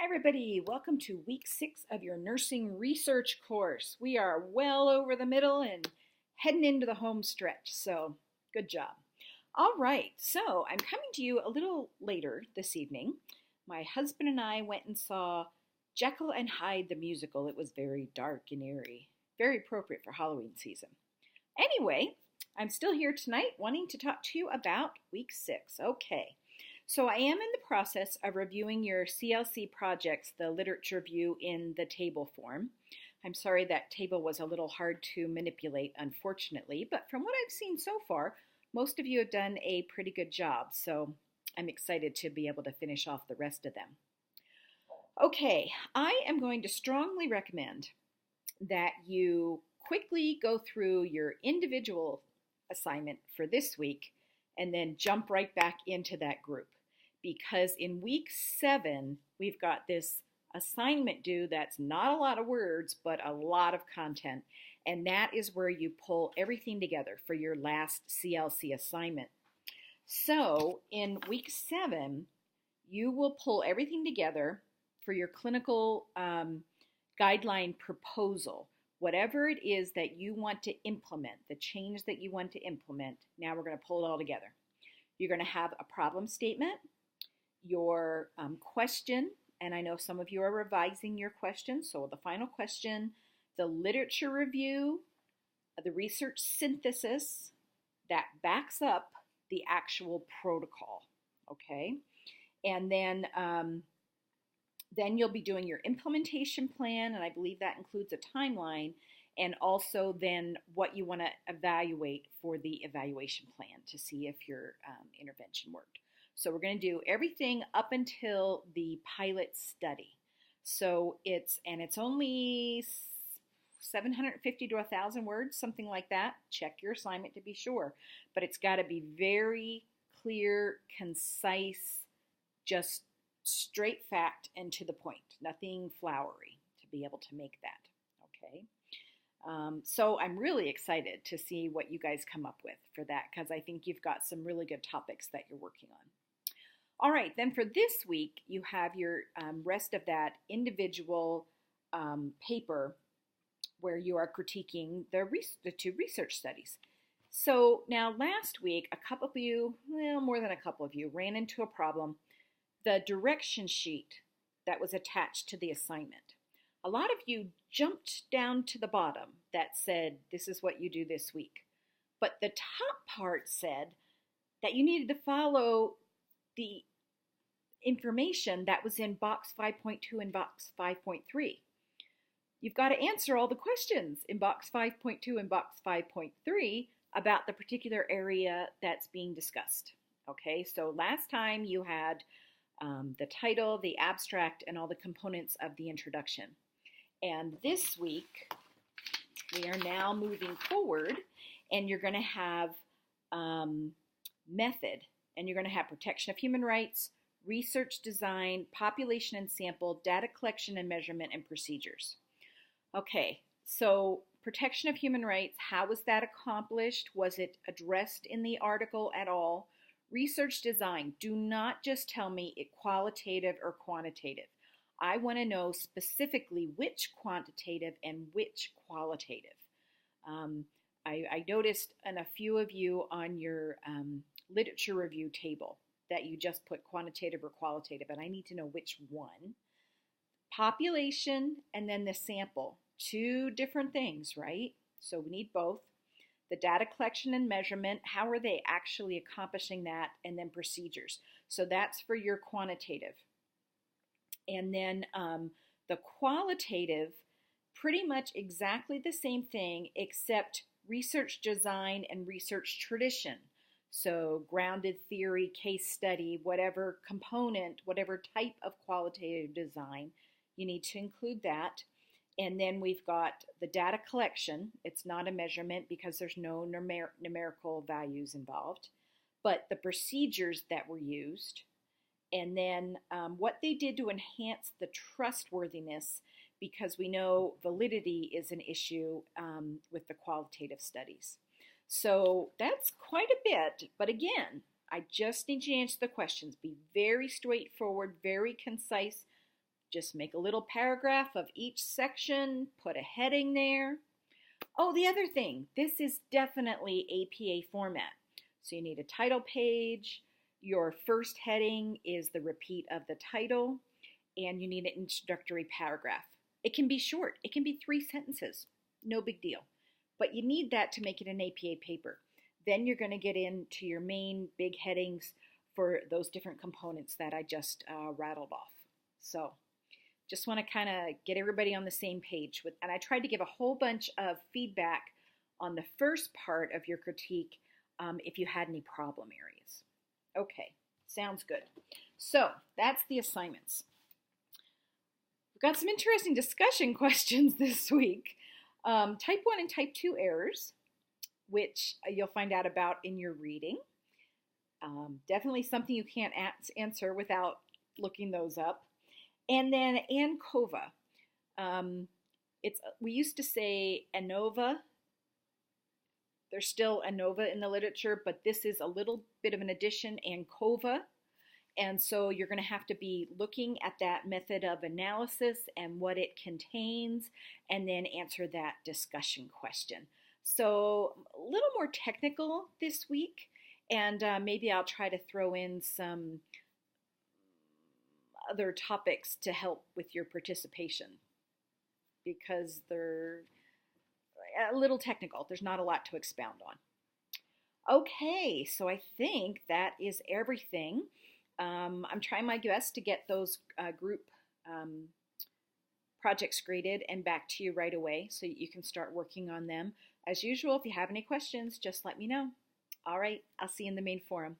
Hi everybody, welcome to week 6 of your nursing research course. We are well over the middle and heading into the home stretch, so good job. All right, so I'm coming to you a little later this evening. My husband and I went and saw Jekyll and Hyde the musical. It was very dark and eerie, very appropriate for Halloween season. Anyway, I'm still here tonight wanting to talk to you about week 6. Okay. So I am in the process of reviewing your CLC projects, the literature review in the table form. I'm sorry that table was a little hard to manipulate, unfortunately, but from what I've seen so far, most of you have done a pretty good job, so I'm excited to be able to finish off the rest of them. Okay, I am going to strongly recommend that you quickly go through your individual assignment for this week and then jump right back into that group. Because in week 7, we've got this assignment due that's not a lot of words, but a lot of content. And that is where you pull everything together for your last CLC assignment. So in week 7, you will pull everything together for your clinical guideline proposal. Whatever it is that you want to implement, the change that you want to implement, now we're going to pull it all together. You're going to have a problem statement, your question, and I know some of you are revising your question, so the final question, the literature review, the research synthesis that backs up the actual protocol, okay? And then you'll be doing your implementation plan, and I believe that includes a timeline, and also then what you want to evaluate for the evaluation plan to see if your intervention worked. So we're going to do everything up until the pilot study. So it's only 750 to 1,000 words, something like that. Check your assignment to be sure. But it's got to be very clear, concise, just straight fact and to the point. Nothing flowery to be able to make that. Okay. So I'm really excited to see what you guys come up with for that because I think you've got some really good topics that you're working on. All right, then for this week, you have your rest of that individual paper where you are critiquing the 2 research studies. So now last week, a couple of you, well, more than a couple of you, ran into a problem. The direction sheet that was attached to the assignment. A lot of you jumped down to the bottom that said, this is what you do this week. But the top part said that you needed to follow the information that was in box 5.2 and box 5.3. You've got to answer all the questions in box 5.2 and box 5.3 about the particular area that's being discussed. Okay, so last time you had the title, the abstract, and all the components of the introduction. And this week, we are now moving forward, and you're going to have method, and you're going to have protection of human rights, research design, population and sample, data collection and measurement, and procedures. Okay, so protection of human rights, how was that accomplished? Was it addressed in the article at all? Research design, do not just tell me it qualitative or quantitative. I want to know specifically which quantitative and which qualitative. I noticed in a few of you on your literature review table that you just put quantitative or qualitative, and I need to know which one. Population and then the sample, 2 different things, right? So we need both. The data collection and measurement, how are they actually accomplishing that? And then procedures. So that's for your quantitative. And then the qualitative, pretty much exactly the same thing, except research design and research tradition. So grounded theory, case study, whatever component, whatever type of qualitative design, you need to include that. And then we've got the data collection. It's not a measurement because there's no numerical values involved, but the procedures that were used. And then what they did to enhance the trustworthiness, because we know validity is an issue with the qualitative studies. So that's quite a bit, but again, I just need you to answer the questions. Be very straightforward, very concise. Just make a little paragraph of each section, put a heading there. Oh, the other thing, this is definitely APA format. So you need a title page, your first heading is the repeat of the title, and you need an introductory paragraph. It can be short, it can be 3 sentences, no big deal. But you need that to make it an APA paper. Then you're going to get into your main big headings for those different components that I just rattled off. So just want to kind of get everybody on the same page. And I tried to give a whole bunch of feedback on the first part of your critique if you had any problem areas. Okay, sounds good. So that's the assignments. We've got some interesting discussion questions this week. Type 1 and Type 2 errors, which you'll find out about in your reading. Definitely something you can't answer without looking those up. And then ANCOVA. We used to say ANOVA. There's still ANOVA in the literature, but this is a little bit of an addition, ANCOVA. And so you're going to have to be looking at that method of analysis and what it contains, and then answer that discussion question. So a little more technical this week, and maybe I'll try to throw in some other topics to help with your participation because they're a little technical. There's not a lot to expound on. Okay, so I think that is everything. I'm trying my best to get those group projects graded and back to you right away so you can start working on them. As usual, if you have any questions, just let me know. All right, I'll see you in the main forum.